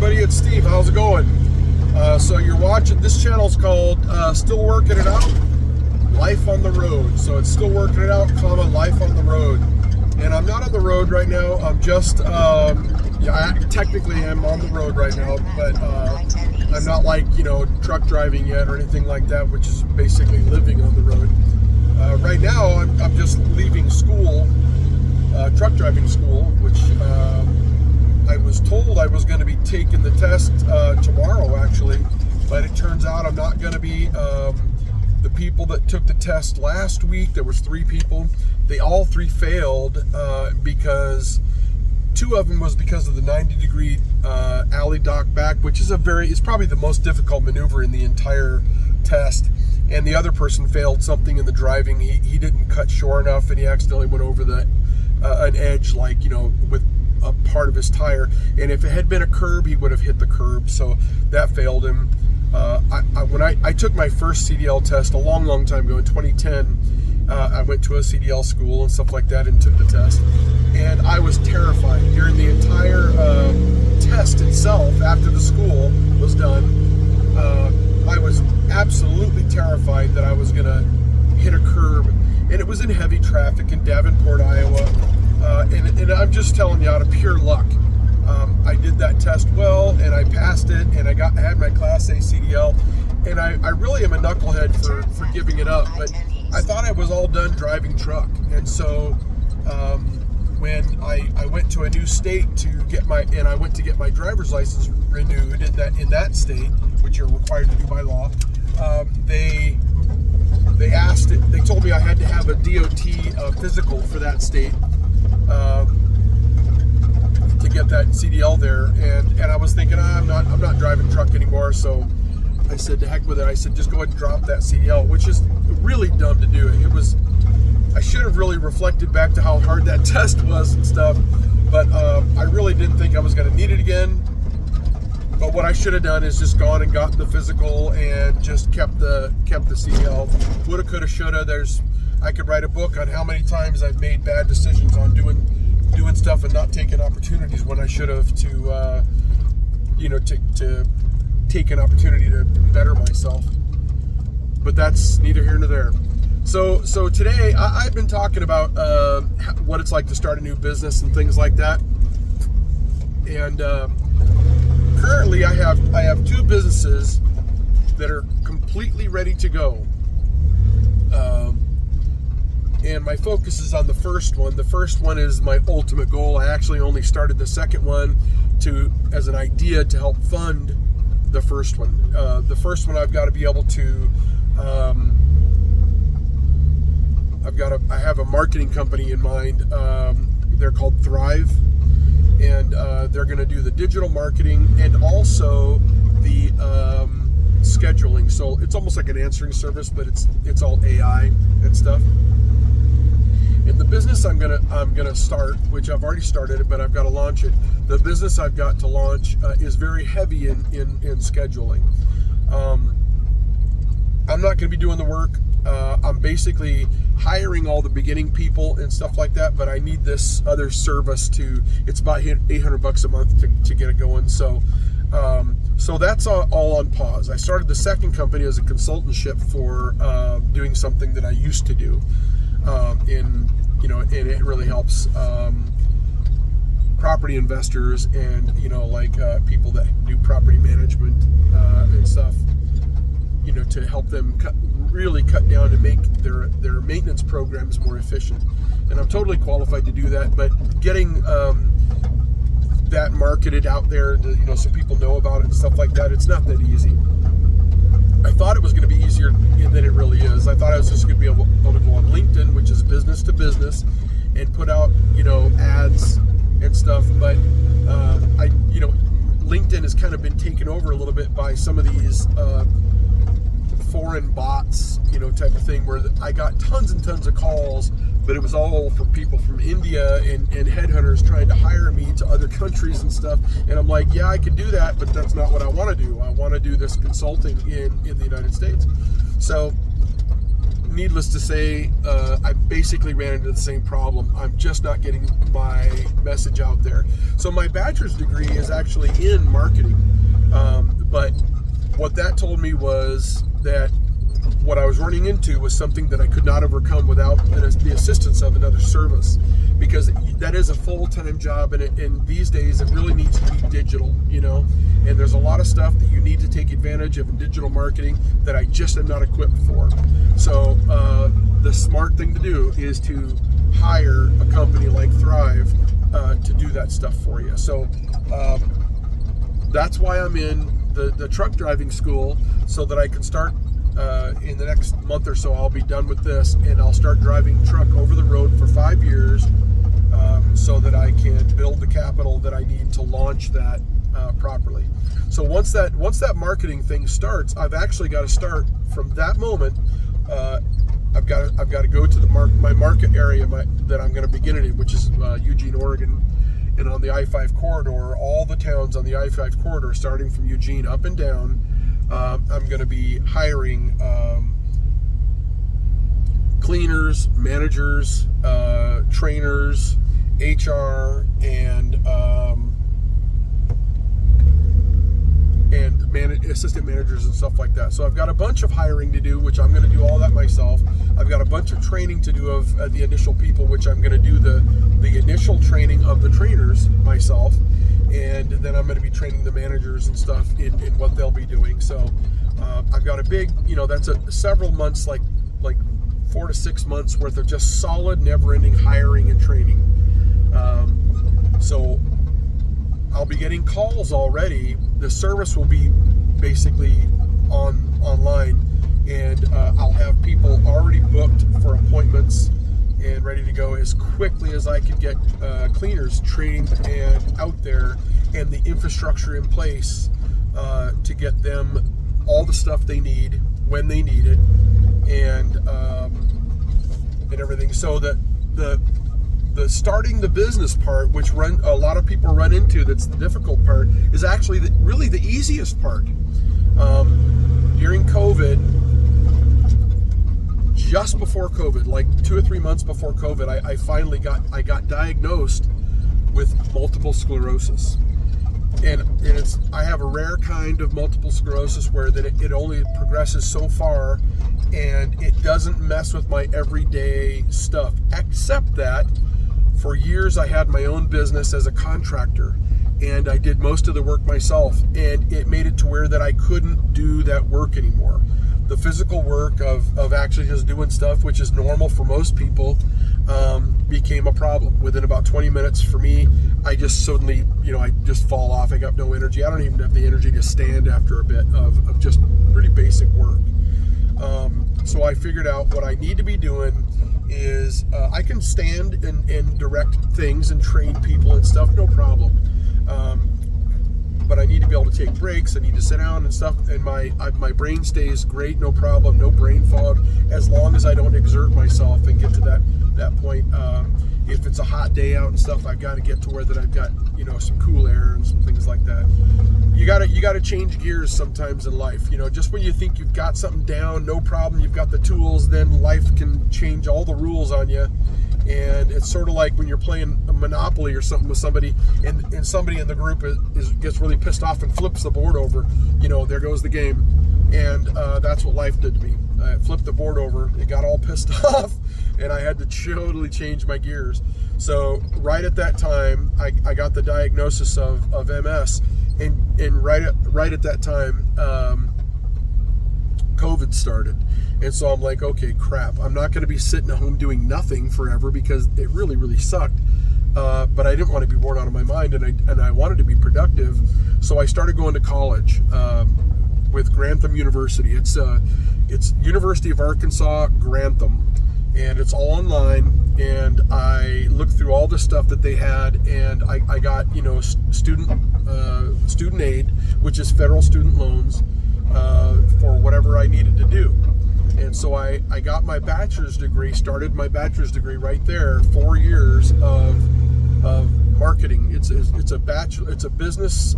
everybody, it's Steve. How's it going? So you're watching, this channel's called Still Working It Out, Life on the Road. So it's Still Working It Out, Life on the Road. And I'm not on the road right now. I'm just, I technically am on the road right now, but I'm not like, truck driving yet or anything like that, which is basically living on the road. Right now, I'm just leaving school, truck driving school, which I was told I was going to be taking the test tomorrow, actually, but it turns out I'm not going to be. The people that took the test last week, there was 3 people, they all 3 failed because 2 of them was because of the 90-degree alley dock back, which is it's probably the most difficult maneuver in the entire test. And the other person failed something in the driving. He didn't cut short enough, and he accidentally went over an edge, with a part of his tire. And if it had been a curb, he would have hit the curb. So that failed him. When I took my first CDL test a long time ago in 2010, I went to a CDL school and stuff like that and took the test. And I was terrified during the entire test itself. After the school was done, I was absolutely terrified that I was going to hit a curb. And it was in heavy traffic in Davenport, Iowa. And I'm just telling you, out of pure luck, I did that test well, and I passed it, and I had my Class A CDL. And I really am a knucklehead for giving it up, but I thought I was all done driving truck. And so when I went to a new state I went to get my driver's license renewed in that state, which you're required to do by law, they told me I had to have a DOT physical for that state to get that CDL there, and I was thinking, I'm not driving truck anymore. So I said, to heck with it. I said, just go ahead and drop that CDL, which is really dumb to do. I should have really reflected back to how hard that test was and stuff, but I really didn't think I was going to need it again. But what I should have done is just gone and got the physical and just kept the CDL. Woulda, coulda, shoulda. I could write a book on how many times I've made bad decisions on doing stuff and not taking opportunities when I should have to take an opportunity to better myself. But that's neither here nor there. So today I've been talking about what it's like to start a new business and things like that. And currently I have 2 businesses that are completely ready to go. And my focus is on the first one. The first one is my ultimate goal. I actually only started the second one as an idea to help fund the first one. The first one, I've got to be able to. I have a marketing company in mind. They're called Thrive, and they're going to do the digital marketing and also the scheduling. So it's almost like an answering service, but it's all AI and stuff. And the business I'm gonna start, which I've already started it, but I've got to launch it. The business I've got to launch is very heavy in scheduling. I'm not going to be doing the work. I'm basically hiring all the beginning people and stuff like that, but I need this other service it's about $800 a month to get it going. So that's all on pause. I started the second company as a consultantship for doing something that I used to do. And it really helps property investors and people that do property management and stuff, to help them really cut down and make their maintenance programs more efficient. And I'm totally qualified to do that, but getting that marketed out there, so people know about it and stuff like that, it's not that easy. I thought it was going to be easier than it really is. I thought I was just going to be able to go on LinkedIn, which is business to business, and put out, ads and stuff. But LinkedIn has kind of been taken over a little bit by some of these foreign bots, type of thing, where I got tons and tons of calls, but it was all for people from India and headhunters trying to hire me to other countries and stuff. And I'm like, yeah, I could do that, but that's not what I want to do. I want to do this consulting in the United States. So needless to say, I basically ran into the same problem. I'm just not getting my message out there. So my bachelor's degree is actually in marketing. But what that told me was that what I was running into was something that I could not overcome without the assistance of another service, because that is a full-time job, and these days it really needs to be digital, you know, and there's a lot of stuff that you need to take advantage of in digital marketing that I just am not equipped for. So the smart thing to do is to hire a company like Thrive to do that stuff for you. So that's why I'm in the truck driving school, so that I can start in the next month or so. I'll be done with this, and I'll start driving truck over the road for 5 years, so that I can build the capital that I need to launch that properly. So once that marketing thing starts, I've actually got to start from that moment. I've got to go to my market area that I'm going to begin it in, which is Eugene, Oregon, and on the I-5 corridor, all the towns on the I-5 corridor, starting from Eugene up and down. I'm going to be hiring cleaners, managers, trainers, HR, and assistant managers and stuff like that. So I've got a bunch of hiring to do, which I'm going to do all that myself. I've got a bunch of training to do of the initial people, which I'm going to do the initial training of the trainers myself. And then I'm going to be training the managers and stuff in what they'll be doing. So I've got a big, that's several months, like 4 to 6 months worth of just solid, never-ending hiring and training. So I'll be getting calls already. The service will be basically online, and I'll have people already booked for appointments and ready to go as quickly as I can get cleaners trained and out there, and the infrastructure in place to get them all the stuff they need when they need it, and everything. So that the starting the business part, which a lot of people run into, that's the difficult part, is actually really the easiest part. During COVID, just before COVID, like 2 or 3 months before COVID, I finally got diagnosed with multiple sclerosis, and I have a rare kind of multiple sclerosis where it only progresses so far, and it doesn't mess with my everyday stuff, except that for years I had my own business as a contractor, and I did most of the work myself, and it made it to where that I couldn't do that work anymore. The physical work of actually just doing stuff, which is normal for most people, became a problem. Within about 20 minutes for me, I just suddenly, I just fall off. I got no energy. I don't even have the energy to stand after a bit of just pretty basic work. So I figured out what I need to be doing is I can stand and direct things and train people and stuff, no problem. But I need to be able to take breaks. I need to sit down and stuff, and my brain stays great, no problem, no brain fog, as long as I don't exert myself and get to that point. If it's a hot day out and stuff, I've got to get to where that I've got some cool air and some things like that. You got to change gears sometimes in life. Just when you think you've got something down, no problem, you've got the tools, then life can change all the rules on you. And it's sort of like when you're playing a Monopoly or something with somebody, and somebody in the group gets really pissed off and flips the board over. There goes the game. And that's what life did to me. I flipped the board over. It got all pissed off, and I had to totally change my gears. So right at that time, I got the diagnosis of MS, and right at that time, COVID started. And so I'm like, okay, crap, I'm not going to be sitting at home doing nothing forever, because it really, really sucked. But I didn't want to be bored out of my mind, and I wanted to be productive. So I started going to college with Grantham University. It's University of Arkansas, Grantham, and it's all online. And I looked through all the stuff that they had, and I got student aid, which is federal student loans, for whatever I needed to do. And so I got my bachelor's degree, started my bachelor's degree right there, 4 years of marketing. It's a business,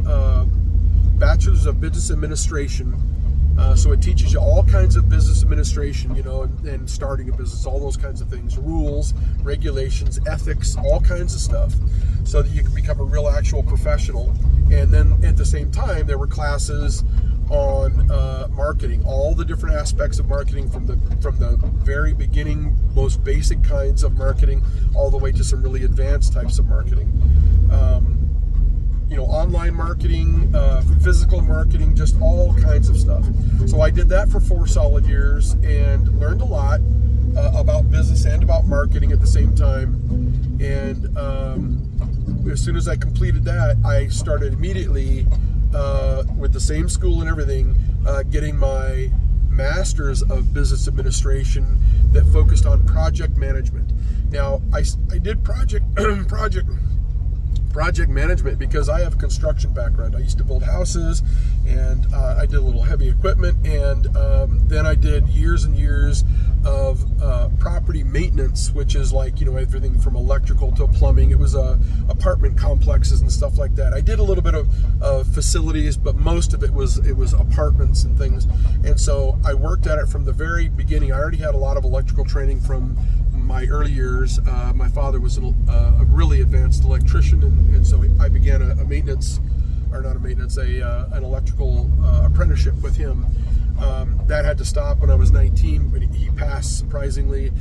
bachelor's of business administration, So it teaches you all kinds of business administration, and starting a business, all those kinds of things, rules, regulations, ethics, all kinds of stuff, so that you can become a real actual professional. And then at the same time, there were classes on marketing, all the different aspects of marketing, from the very beginning, most basic kinds of marketing, all the way to some really advanced types of marketing. Online marketing, physical marketing, just all kinds of stuff. So I did that for 4 solid years and learned a lot about business and about marketing at the same time. And as soon as I completed that, I started immediately with the same school and everything, getting my master's of business administration that focused on project management. Now, I did project management because I have a construction background. I used to build houses, and I did a little heavy equipment, and then I did years and years of property maintenance, which is like, everything from electrical to plumbing. It was apartment complexes and stuff like that. I did a little bit of facilities, but most of it was apartments and things. And so I worked at it from the very beginning. I already had a lot of electrical training from my early years. My father was a really advanced electrician, and so I began an electrical apprenticeship with him. That had to stop when I was 19, but he passed, surprisingly.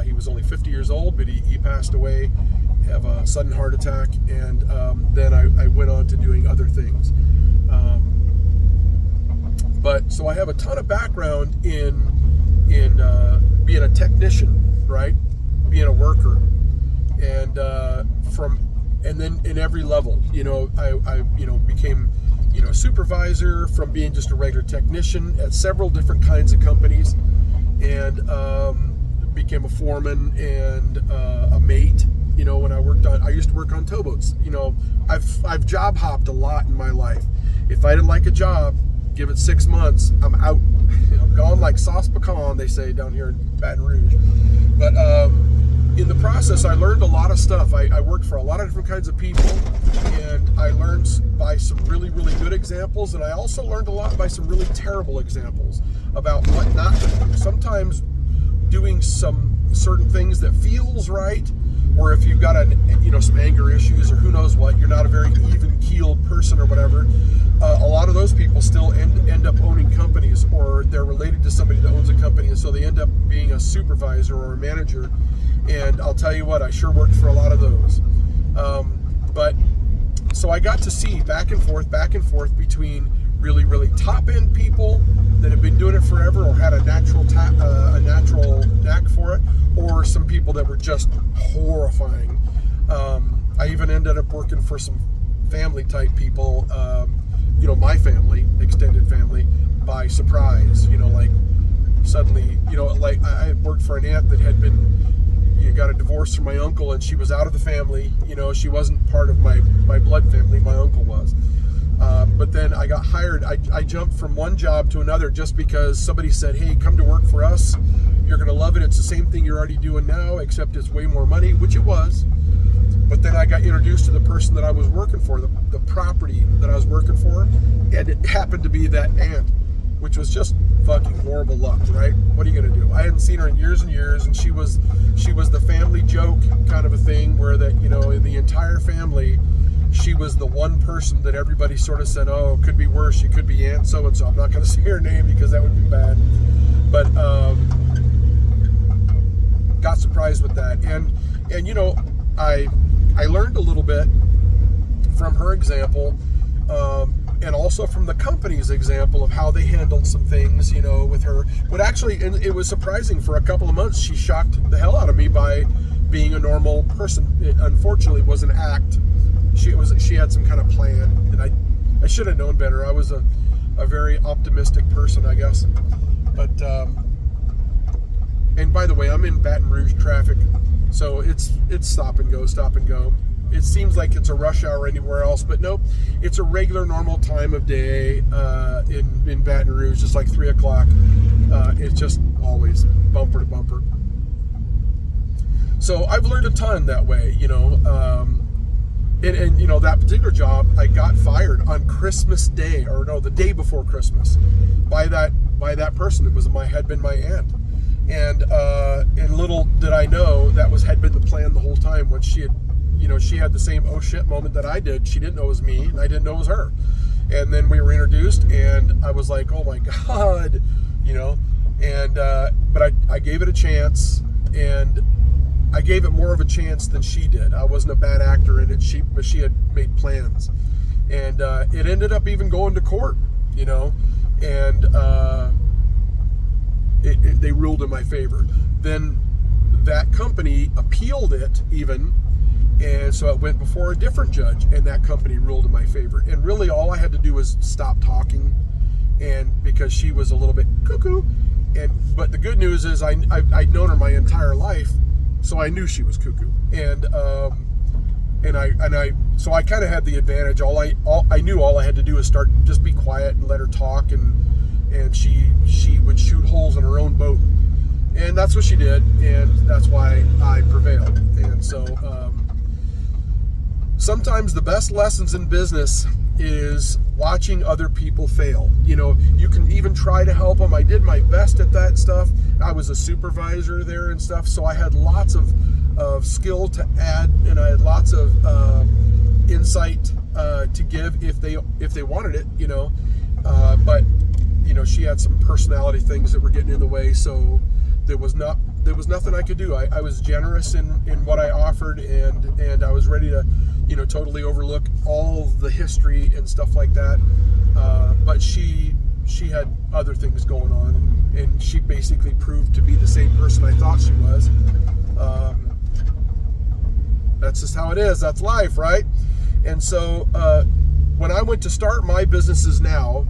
He was only 50 years old, but he passed away of a sudden heart attack, and then I went on to doing other things. But so I have a ton of background in being a technician, right? Being a worker, and then in every level, I became a supervisor from being just a regular technician at several different kinds of companies, and became a foreman and a mate. When I used to work on towboats. I've job hopped a lot in my life. If I didn't like a job, give it 6 months, I'm out. I'm gone like sauce pecan, they say down here in Baton Rouge. But in the process, I learned a lot of stuff. I worked for a lot of different kinds of people, and I learned by some really, really good examples, and I also learned a lot by some really terrible examples about what not to do. Sometimes doing some certain things that feels right, or if you've got some anger issues or who knows what, you're not a very even-keeled person or whatever, a lot of those people still end up owning companies, or they're related to somebody that owns a company, and so they end up being a supervisor or a manager. And I'll tell you what, I sure worked for a lot of those. But so I got to see back and forth between really, really top-end people that have been doing it forever or had a natural knack for it, or some people that were just horrifying. I even ended up working for some family-type people, my family, extended family, by surprise. Suddenly, I had worked for an aunt that had been, got a divorce from my uncle, and she was out of the family. She wasn't part of my blood family. My uncle was. But then I got hired. I jumped from one job to another just because somebody said, hey, come to work for us. You're going to love it. It's the same thing you're already doing now, except it's way more money, which it was. But then I got introduced to the person that I was working for, the property that I was working for, and it happened to be that aunt, which was just fucking horrible luck, right? What are you gonna do? I hadn't seen her in years and years, and she was the family joke kind of a thing, where that, in the entire family, she was the one person that everybody sort of said, oh, it could be worse, she could be Aunt so-and-so. I'm not gonna say her name because that would be bad. But got surprised with that. And I learned a little bit from her example, and also from the company's example of how they handled some things, with her. But actually, and it was surprising, for a couple of months, she shocked the hell out of me by being a normal person. It unfortunately was an act. She had some kind of plan, and I should have known better. I was a very optimistic person, I guess. But and by the way, I'm in Baton Rouge traffic, so it's stop and go. It seems like it's a rush hour anywhere else, but nope, it's a regular, normal time of day in Baton Rouge, just like 3 o'clock. It's just always bumper to bumper. So I've learned a ton that way, and that particular job, I got fired on Christmas Day, or no, the day before Christmas, by that person. It was had been my aunt, and little did I know that had been the plan the whole time. When she had the same oh shit moment that I did. She didn't know it was me, and I didn't know it was her. And then we were introduced, and I was like, oh my God, and but I gave it a chance, and I gave it more of a chance than she did. I wasn't a bad actor in it, but she had made plans, and it ended up even going to court, and they ruled in my favor. Then that company appealed it even, and so it went before a different judge, and that company ruled in my favor. And really all I had to do was stop talking, and because she was a little bit cuckoo, but the good news is I'd known her my entire life, so I knew she was cuckoo, so I kind of had the advantage. I knew all I had to do was just be quiet and let her talk, and she would shoot holes in her own boat, and that's what she did, and that's why I prevailed. And so sometimes the best lessons in business is watching other people fail. You can even try to help them. I did my best at that stuff. I was a supervisor there and stuff, so I had lots of skill to add, and I had lots of insight to give if they wanted it, but she had some personality things that were getting in the way, so there was nothing I could do. I was generous in what I offered, and I was ready to totally overlook all the history and stuff like that, but she had other things going on, and she basically proved to be the same person I thought she was. That's just how it is. That's life, right? And so when I went to start my businesses now,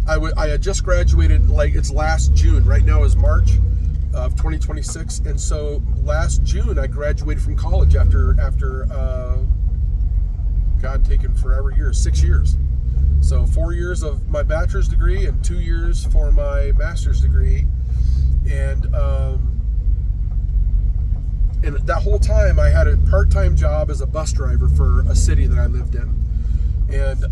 I had just graduated, like it's last June. Right now is March of 2026, and so last June I graduated from college after God, taken forever years, 6 years. So 4 years of my bachelor's degree and 2 years for my master's degree, and that whole time I had a part-time job as a bus driver for a city that I lived in. And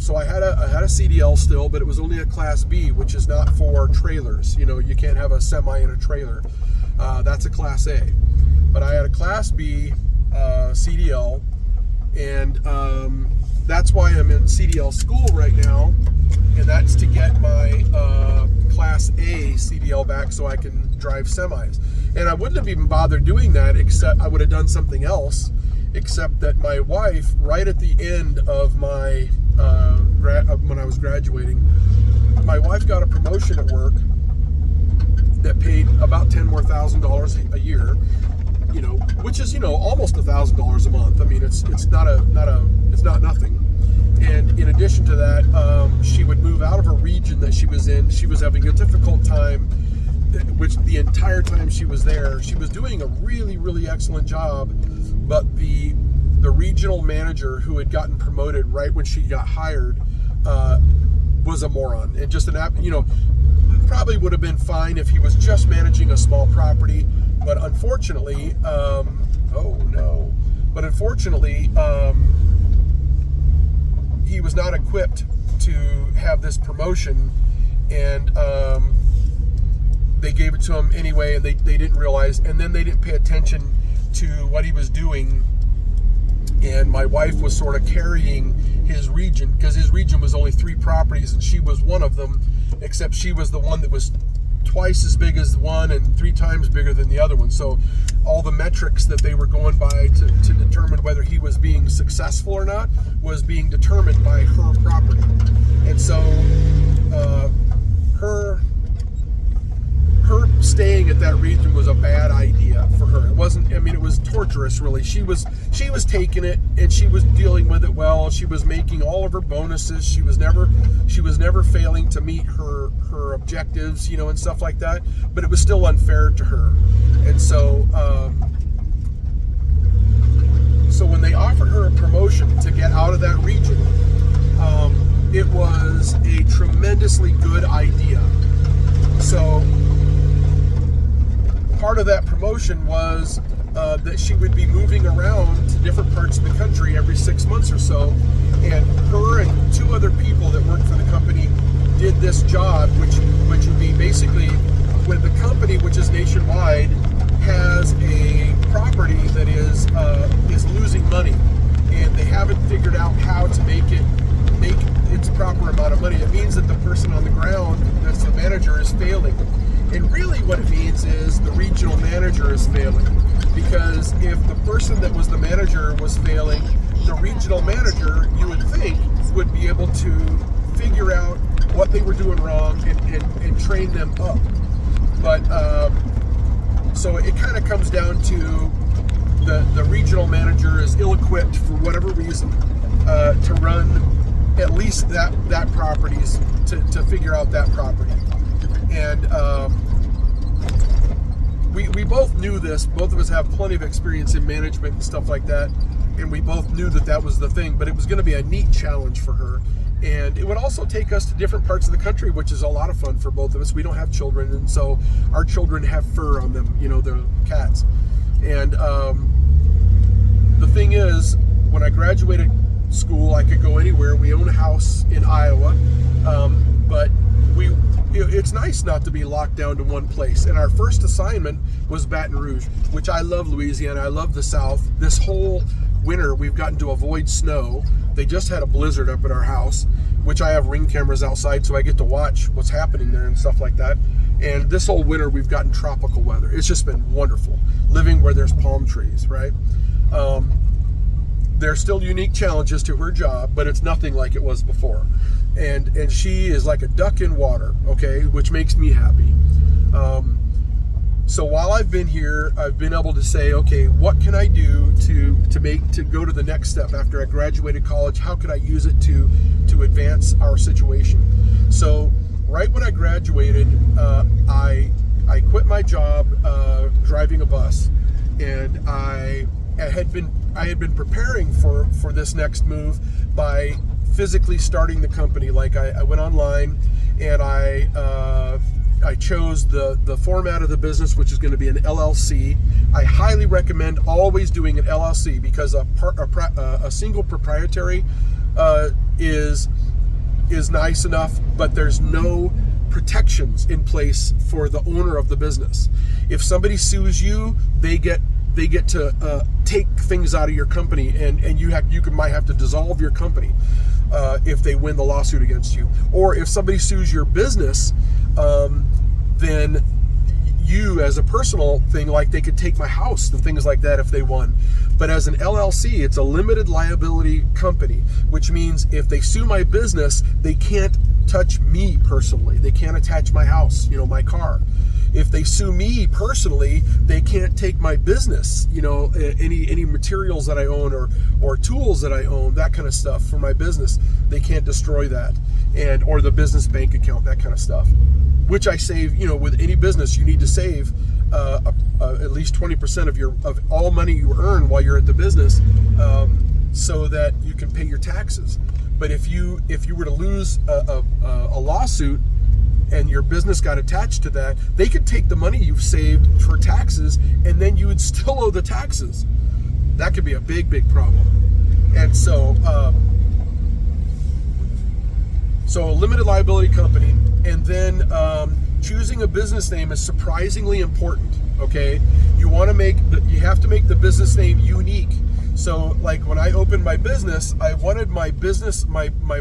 so I had a CDL still, but it was only a Class B, which is not for trailers. You can't have a semi in a trailer. That's a Class A. But I had a Class B CDL, and that's why I'm in CDL school right now, and that's to get my Class A CDL back so I can drive semis. And I wouldn't have even bothered doing that, except I would have done something else. Except that my wife, right at the end of my when I was graduating, my wife got a promotion at work that paid about $10,000 a year, which is almost $1,000 a month. I mean, it's not nothing. And in addition to that, she would move out of a region that she was in. She was having a difficult time, which the entire time she was there, she was doing a really, really excellent job. But the regional manager who had gotten promoted right when she got hired was a moron, and just probably would have been fine if he was just managing a small property, but unfortunately, he was not equipped to have this promotion, and they gave it to him anyway, and they didn't realize, and then they didn't pay attention to what he was doing, and my wife was sort of carrying his region, because his region was only 3 properties and she was one of them, except she was the one that was twice as big as one and 3 times bigger than the other one. So all the metrics that they were going by to determine whether he was being successful or not was being determined by her property. And so her staying at that region was a bad idea for her. It wasn't, it was torturous, really. She was taking it, and she was dealing with it well. She was making all of her bonuses. She was never failing to meet her objectives, and stuff like that. But it was still unfair to her. And so when they offered her a promotion to get out of that region, it was a tremendously good idea. So part of that promotion was that she would be moving around to different parts of the country every 6 months or so. And her and 2 other people that worked for the company did this job, which would be basically when the company, which is nationwide, has a property that is losing money, and they haven't figured out how to make its proper amount of money. It means that the person on the ground, that's the manager, is failing. And really what it means is the regional manager is failing. Because if the person that was the manager was failing, the regional manager, you would think, would be able to figure out what they were doing wrong and train them up. But so it kind of comes down to the regional manager is ill-equipped for whatever reason to run at least that properties, to figure out that property. And we both knew this. Both of us have plenty of experience in management and stuff like that, and we both knew that was the thing. But it was going to be a neat challenge for her, and it would also take us to different parts of the country, which is a lot of fun for both of us. We don't have children, and so our children have fur on them. They're cats. And the thing is, when I graduated school, I could go anywhere. We own a house in Iowa, but it's nice not to be locked down to one place. And our first assignment was Baton Rouge, which I love Louisiana. I love the South. This whole winter, we've gotten to avoid snow. They just had a blizzard up at our house, which I have Ring cameras outside, so I get to watch what's happening there and stuff like that. And this whole winter, we've gotten tropical weather. It's just been wonderful living where there's palm trees, right? There's still unique challenges to her job, but it's nothing like it was before. And she is like a duck in water, okay, which makes me happy. So while I've been here, I've been able to say, okay, what can I do to go to the next step after I graduated college? How could I use it to advance our situation? So right when I graduated, I quit my job driving a bus, and I had been preparing for this next move by physically starting the company. Like I went online and I chose the format of the business, which is going to be an LLC. I highly recommend always doing an LLC because a single proprietary is nice enough, but there's no protections in place for the owner of the business. If somebody sues you, they get to take things out of your company, and you might have to dissolve your company if they win the lawsuit against you. Or if somebody sues your business, then you, as a personal thing, like they could take my house and things like that if they won. But as an LLC, it's a limited liability company, which means if they sue my business, they can't touch me personally. They can't attach my house, my car. If they sue me personally, they can't take my business, any materials that I own or tools that I own, that kind of stuff for my business. They can't destroy that, or the business bank account, that kind of stuff, which I save. With any business, you need to save at least 20% of all money you earn while you're at the business, so that you can pay your taxes. But if you were to lose a lawsuit, and your business got attached to that, they could take the money you've saved for taxes, and then you would still owe the taxes. That could be a big, big problem. And so a limited liability company, and then choosing a business name is surprisingly important. Okay, you have to make the business name unique. So like when I opened my business, I wanted my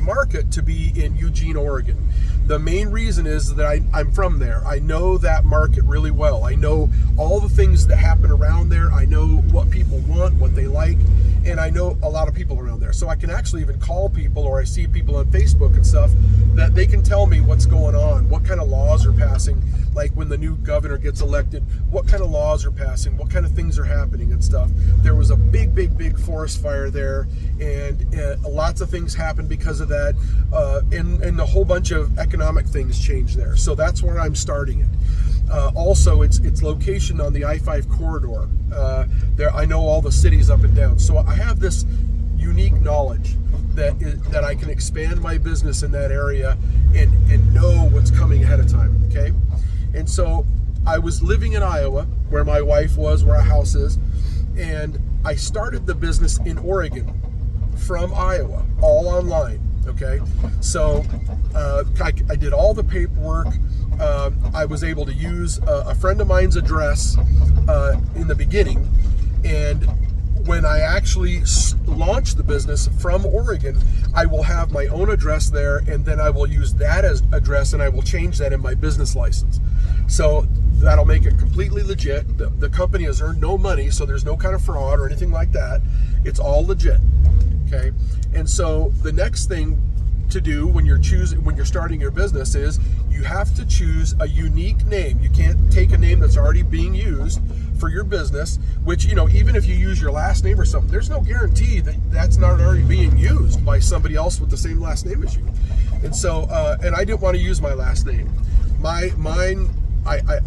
market to be in Eugene, Oregon. The main reason is that I'm from there. I know that market really well. I know all the things that happen around there. I know what people want, what they like, and I know a lot of people around there. So I can actually even call people, or I see people on Facebook and stuff, that they can tell me what's going on, what kind of laws are passing, like when the new governor gets elected, what kind of laws are passing, what kind of things are happening and stuff. There was a big forest fire there, and lots of things happened because of that, and a whole bunch of economic things changed there. So that's where I'm starting it. Also, its location on the I-5 corridor. There, I know all the cities up and down, so I have this unique knowledge that I can expand my business in that area and know what's coming ahead of time. Okay, and so I was living in Iowa, where my wife was, where our house is, And I started the business in Oregon from Iowa, all online. Okay, so I did all the paperwork. I was able to use a friend of mine's address in the beginning, and when I actually launch the business from Oregon, I will have my own address there, and then I will use that as address, and I will change that in my business license. So that'll make it completely legit. The company has earned no money, so there's no kind of fraud or anything like that. It's all legit. Okay, and so the next thing to do when you're starting your business is you have to choose a unique name. You can't take a name that's already being used for your business, which, you know, even if you use your last name or something, there's no guarantee that that's not already being used by somebody else with the same last name as you. And so, and I didn't want to use my last name. I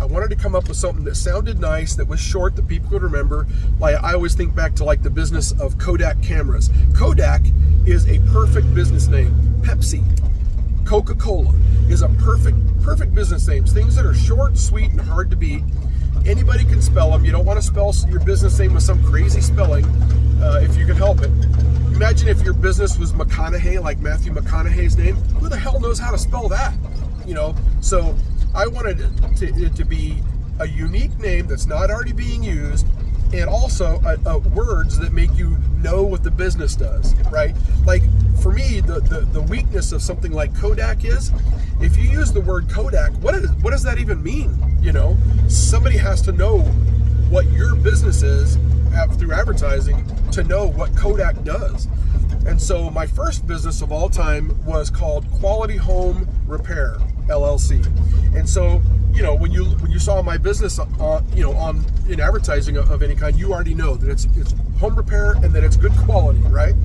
wanted to come up with something that sounded nice, that was short, that people could remember. Like, I always think back to like the business of Kodak cameras. Kodak is a perfect business name. Pepsi, Coca-Cola is a perfect business names. Things that are short, sweet, and hard to beat. Anybody can spell them. You don't want to spell your business name with some crazy spelling if you can help it. Imagine if your business was McConaughey, like Matthew McConaughey's name. Who the hell knows how to spell that? You know, so I wanted it to be a unique name that's not already being used, and also words that make you know what the business does, right? Like, for me, the weakness of something like Kodak is, if you use the word Kodak, what does that even mean? You know, somebody has to know what your business is through advertising to know what Kodak does. And so my first business of all time was called Quality Home Repair LLC. And so, you know, when you saw my business in advertising of any kind, you already know that it's home repair and that it's good quality, right?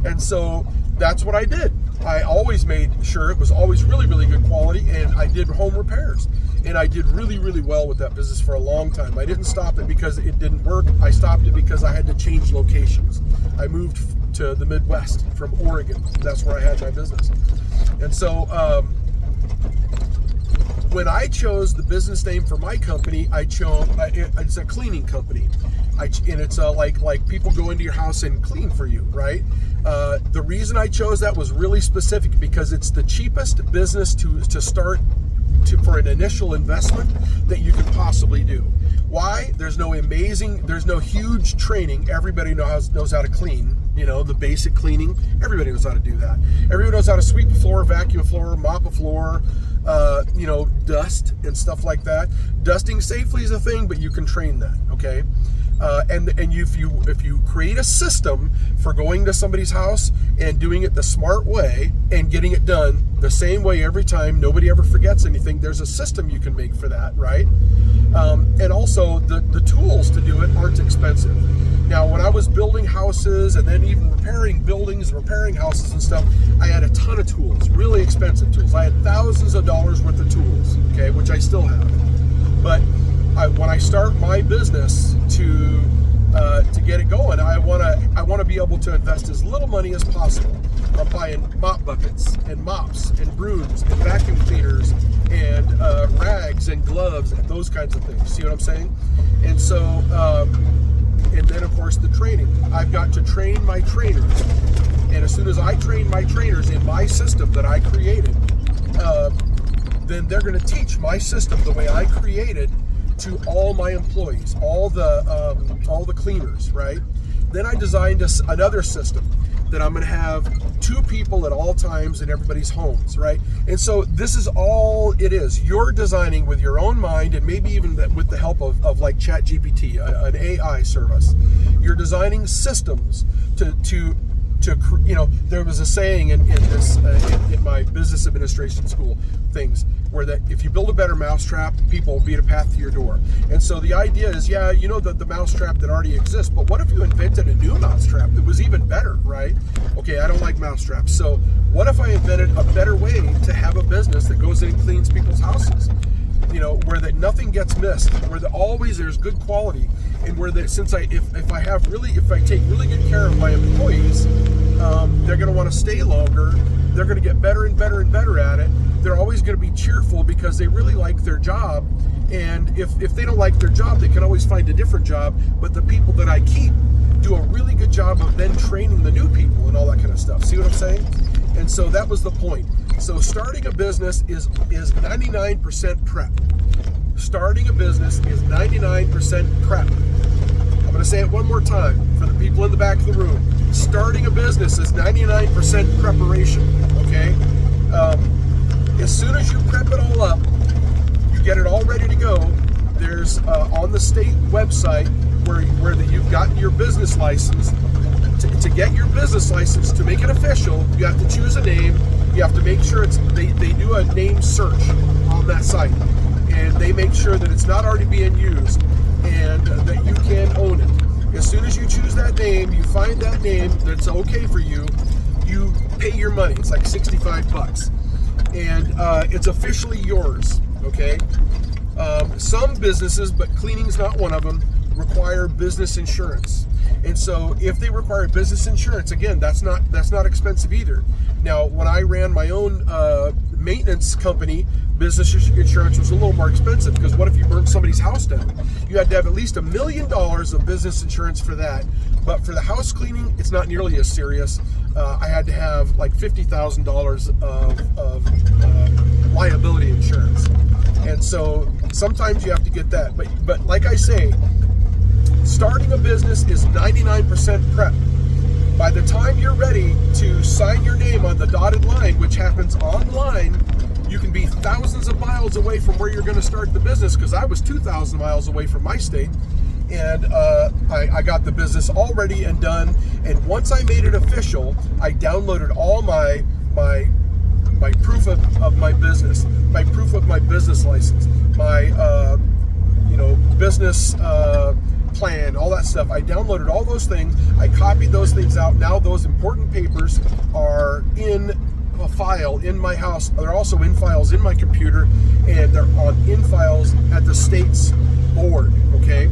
And so that's what I did. I always made sure it was always really, really good quality, and I did home repairs. And I did really, really well with that business for a long time. I didn't stop it because it didn't work. I stopped it because I had to change locations. I moved to the Midwest from Oregon. That's where I had my business. And so when I chose the business name for my company, I chose it's a cleaning company, and it's like people go into your house and clean for you, right? The reason I chose that was really specific because it's the cheapest business to start for an initial investment that you could possibly do. Why? There's no huge training. Everybody knows how to clean. You know, the basic cleaning. Everybody knows how to do that. Everybody knows how to sweep a floor, vacuum a floor, mop a floor, dust and stuff like that. Dusting safely is a thing, but you can train that, okay? And if you create a system for going to somebody's house and doing it the smart way and getting it done the same way every time, nobody ever forgets anything, there's a system you can make for that, right? And also the tools to do it aren't expensive. Now, when I was building houses and then even repairing buildings, repairing houses and stuff, I had a ton of tools, really expensive tools. I had thousands of dollars worth of tools, okay, which I still have. But when I start my business to get it going, I want to be able to invest as little money as possible. I'm buying mop buckets and mops and brooms and vacuum cleaners and rags and gloves and those kinds of things. See what I'm saying? And so, and then of course the training. I've got to train my trainers, and as soon as I train my trainers in my system that I created, then they're going to teach my system the way I created to all my employees, all the cleaners, right? Then I designed another system that I'm going to have 2 people at all times in everybody's homes, right? And so this is all it is. You're designing with your own mind, and maybe even with the help of like ChatGPT, an AI service. You're designing systems to there was a saying in my business administration school things where that if you build a better mousetrap, people will beat a path to your door. And so the idea is, the mousetrap that already exists, but what if you invented a new mousetrap that was even better, right? Okay, I don't like mousetraps. So what if I invented a better way to have a business that goes in and cleans people's houses? Where that nothing gets missed, where always there's good quality, and where that if I take really good care of my employees, they're going to want to stay longer. They're going to get better and better and better at it. They're always going to be cheerful because they really like their job, And if they don't like their job, they can always find a different job. But the people that I keep do a really good job of then training the new people and all that kind of stuff. See what I'm saying? And so that was the point. So starting a business is 99% prep. Starting a business is 99% prep. I'm going to say it one more time for the people in the back of the room. Starting a business is 99% preparation, okay? As soon as you prep it all up, you get it all ready to go, there's on the state website where you've gotten your business license. To get your business license, to make it official, you have to choose a name. You have to make sure they do a name search on that site, and they make sure that it's not already being used and that you can own it. As soon as you choose that name, you find that name that's okay for you, you pay your money. It's like $65, and it's officially yours. Okay. Some businesses, but cleaning's not one of them, require business insurance. And so if they require business insurance, again, that's not expensive either. Now, when I ran my own maintenance company, business insurance was a little more expensive, because what if you burnt somebody's house down? You had to have at least $1 million of business insurance for that. But for the house cleaning, it's not nearly as serious. I had to have like $50,000 of liability insurance. And so sometimes you have to get that. But like I say, starting a business is 99% prep. By the time you're ready to sign your name on the dotted line, which happens online, you can be thousands of miles away from where you're going to start the business, because I was 2,000 miles away from my state. And I got the business all ready and done. And once I made it official, I downloaded all my proof of my business, my proof of my business license, my business plan, all that stuff. I downloaded all those things. I copied those things out. Now those important papers are in a file in my house. They're also in files in my computer, and they're in files at the state's board. Okay,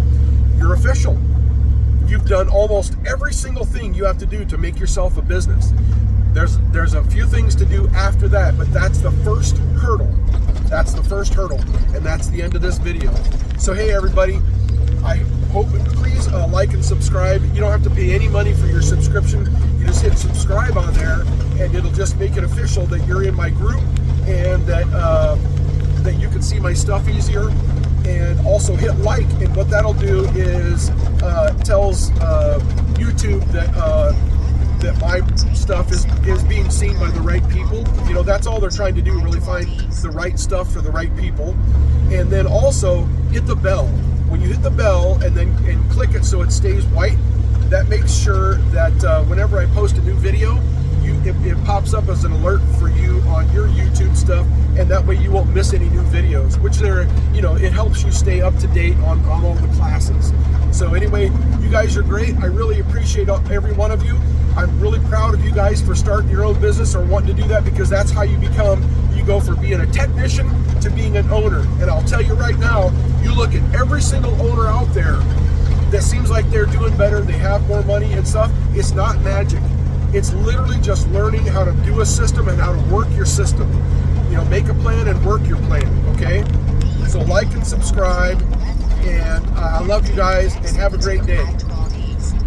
you're official. You've done almost every single thing you have to do to make yourself a business. There's a few things to do after that, but that's the first hurdle. That's the first hurdle, and that's the end of this video. So hey everybody, I hope, please like and subscribe. You don't have to pay any money for your subscription. You just hit subscribe on there, and it'll just make it official that you're in my group, and that you can see my stuff easier. And also hit like, and what that'll do is tells YouTube that my stuff is being seen by the right people. You know, that's all they're trying to do, really find the right stuff for the right people. And then also hit the bell. When you hit the bell and click it so it stays white, that makes sure that whenever I post a new video, it pops up as an alert for you on your YouTube stuff, and that way you won't miss any new videos, which it helps you stay up to date on all the classes. So anyway, you guys are great. I really appreciate every one of you. I'm really proud of you guys for starting your own business or wanting to do that, because that's how you go from being a technician to being an owner. And I'll tell you right now, you look at every single owner out there that seems like they're doing better, they have more money and stuff. It's not magic. It's literally just learning how to do a system and how to work your system. Make a plan and work your plan, okay? So like and subscribe, and I love you guys, and have a great day.